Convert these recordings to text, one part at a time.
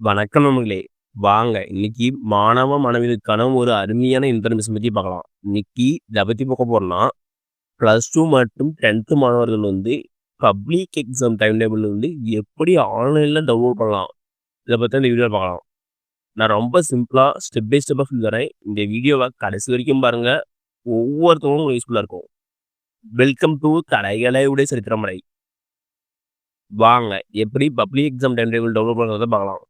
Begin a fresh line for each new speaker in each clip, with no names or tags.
வணக்கம் நண்பர்களே! வாங்க இன்னைக்கு மாணவ மாணவிகளுக்கான ஒரு அருமையான இன்ஃபர்மேஷன் பத்தி பார்க்கலாம். இன்னைக்கு இத பத்தி பார்க்க போறோம்னா, +2 மற்றும் 10த் மாணவர்கள் வந்து பப்ளிக் எக்ஸாம் டைம் டேபிள் வந்து எப்படி ஆன்லைன்ல டவுன்லோட் பண்ணலாம்? இத பத்தி தான் இந்த வீடியோல பார்க்கலாம். நான் ரொம்ப சிம்பிளா ஸ்டெப் பை ஸ்டெப்பா சொல்லி தரேன். இந்த வீடியோவ கடைசி வரைக்கும் பாருங்க. ஒவ்வொருத்தவங்களுக்கும் யூஸ்ஃபுல்லா இருக்கும். வெல்கம் டூ கலைகளை உடைய சரித்திரமலை. வாங்க எப்படி public exam time table download பண்றத பார்க்கலாம்.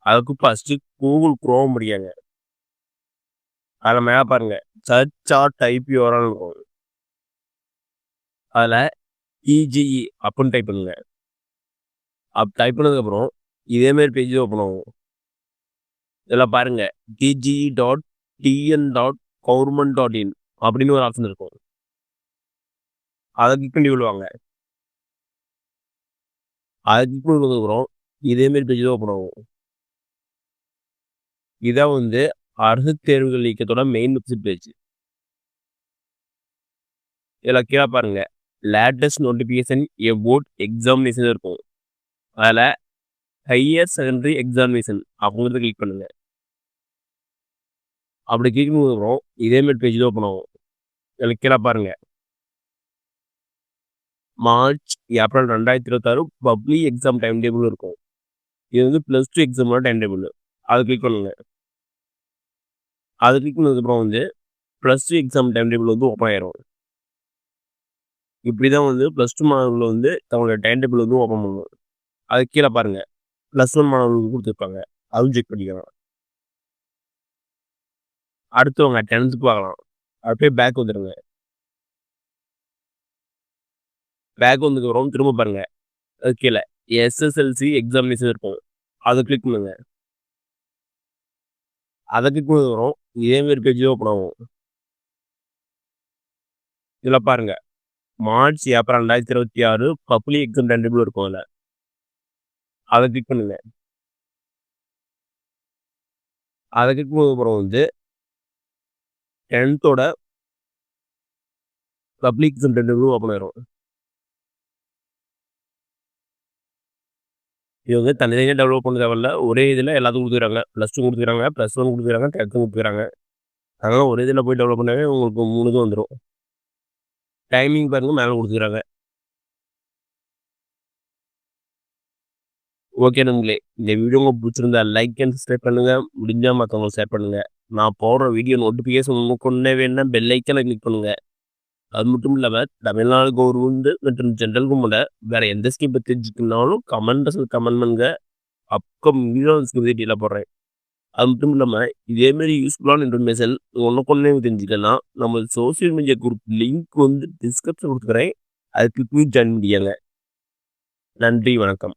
அதுக்கு ஃபர்ஸ்ட்டு Google Chrome படிக்கங்க. அதில மேல பாருங்க. சர்ச் ஆர் டைப் யுஆர்எல் இருக்கும். அதில TGE அப்புட்ன்னு டைப் பண்ணுங்க. டைப் பண்ணதுக்கப்புறம் இதே மாரி பேஜ் ஓப்பன் ஆகும். இதில பாருங்க tge.tn.government.in அப்படின்னு ஒரு ஆப்ஷன் இருக்கும். அத கிளிக் பண்ணி உள்ள வாங்க. அத கிளிக் பண்ணதுக்கப்புறம் இதே மாரி பேஜ் தான் ஓப்பன் ஆகும். இதான் வந்து அரசு தேர்வுகள் இயக்கத்தோட மெயின் வெப்சைட் பேஜ். இதில கீழ பாருங்க. லேட்டஸ்ட் நோட்டிஃபிகேஷன் அபௌட் எக்ஸாமினேஷன் இருக்கும். அதில ஹையர் செகண்டரி எக்ஸாமினேஷன் அப்படிங்கிறத கிளிக் பண்ணுங்க. அப்படி கிளிக் பண்ணதுக்கப்புறம் இதே மாரி பேஜ் தான் ஓப்பன் ஆகும். இதில கீழ பாருங்க. March, April 2026 public exam time table இருக்கும். இது வந்து +2 எக்ஸாமோட டைம் டேபிள். அத கிளிக் பண்ணுங்க. அத கிளிக் பண்ணதுக்கப்புறம் வந்து +2 எக்ஸாம் டைம் டேபிள் வந்து ஓப்பன் ஆயிரும். இப்படி தான் வந்து +2 மாணவர்கள் வந்து தங்களுடைய டைம் டேபிள் வந்து ஓப்பன் பண்ணணும். அதுக்கு கீழ பாருங்க. +1 மாணவர்களுக்கு குடுத்துருப்பாங்க. அதுவும் செக் பண்ணிக்கலாம். அடுத்து வாங்க 10த் பார்க்கலாம். அப்படியே பேக் வந்துருங்க. பேக் வந்ததுக்கப்புறம் திரும்ப பாருங்க. அதுக்கு கீழ SSLC எக்ஸாமினேஷன் இருக்கும். அத கிளிக் பண்ணுங்க. அத கிளிக் பண்ணதுக்கப்புறம் இதே மாரி பேஜ் தான் ஓப்பன் ஆகும். இதில பாருங்க. March, April 2026 public exam time table இருக்கும் அதில. அத கிளிக் பண்ணுங்க. அத கிளிக் பண்ணதுக்கப்புறம் வந்து 10த்தோட public exam time table open ஆயிரும். இது வந்து தனித்தனியா டெவலப் பண்ண தேவையில்ல. ஒரே இதில எல்லாத்துக்கும் குடுத்துக்கிறாங்க. +2 குடுத்துக்கிறாங்க, +1 குடுத்துக்கிறாங்க, 10த் குடுத்துக்கிறாங்க. அதனால ஒரே இதில போய் டெவலப் பண்ணாவே உங்களுக்கு 3 இது வந்துரும். டைமிங் பாருங்க மேல குடுத்துக்கிறாங்க. ஓகே நண்பர்களே! இந்த வீடியோ உங்களுக்கு பிடிச்சிருந்தா லைக் அண்ட் சப்ஸ்கிரைப் பண்ணுங்க. முடிஞ்சா மத்தவங்களுக்கு ஷேர் பண்ணுங்க. நான் போடுற வீடியோ நோட்டிஃபிகேஷன் உடனுக்குடனே வேணும்னா பெல் ஐகான கிளிக் பண்ணுங்க. அது மட்டும் இல்லாம தமிழ்நாடு கவர்மெண்ட் மற்றும் ஜெனரல் கவர்மெண்ட்ல வேற எந்த ஸ்கீம் பத்தி தெரிஞ்சுக்கணும்னாலும் கமெண்ட் பண்ணுங்க. அப்கமிங் வீடியோஸ் டீட்டெயிலா போடுறேன். அது மட்டும் இல்லாம இதே மாரி யூஸ்ஃபுல்லான இன்ஃபர்மேஷன் உடனுக்குடனே தெரிஞ்சுக்கணும்னா நம்ம சோசியல் மீடியா குரூப் லிங்க் வந்து டிஸ்கிரிப்ஷன் குடுத்துக்கிறேன். அத கிளிக் பண்ணி ஜாயின் பண்ணிக்கங்க. நன்றி, வணக்கம்.